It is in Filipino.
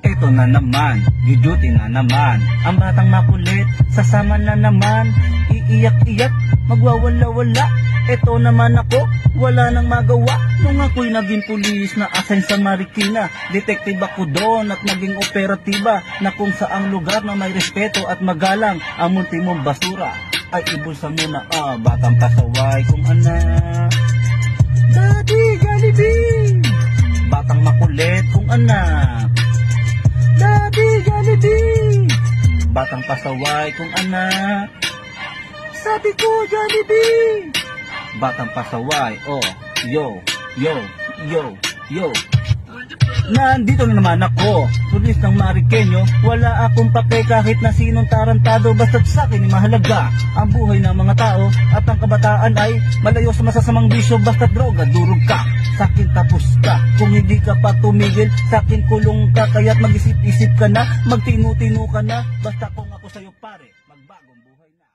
Ito na naman, duty na naman. Ang batang makulit, sasama na naman. Iiyak-iyak, magwawala-wala. Ito naman ako, wala nang magawa. Nung ako'y naging pulis na assign sa Marikina, detective ako doon at naging operatiba, na kung saang lugar na may respeto at magalang, ang munti mong basura ay ibulsa mo na batang pasaway kung anak. Daddy Jollibee, batang makulit kung anak. Daddy Jollibee, batang pasaway kung anak. Sabi ko Jollibee, batang pasaway, yo, yo, yo, yo. Nandito na naman ako, pulis ng Marikenyo. Wala akong pake kahit na sinong tarantado, basta't sa'kin ay mahalaga ang buhay ng mga tao. At ang kabataan ay malayo sa masasamang bisyo, basta't droga, durog ka. Sa'kin tapos ka, kung hindi ka pa tumigil, sa'kin kulong ka. Kaya't mag-isip-isip ka na, magtinu-tinu ka na. Basta kung ako sa'yo pare, magbagong buhay na.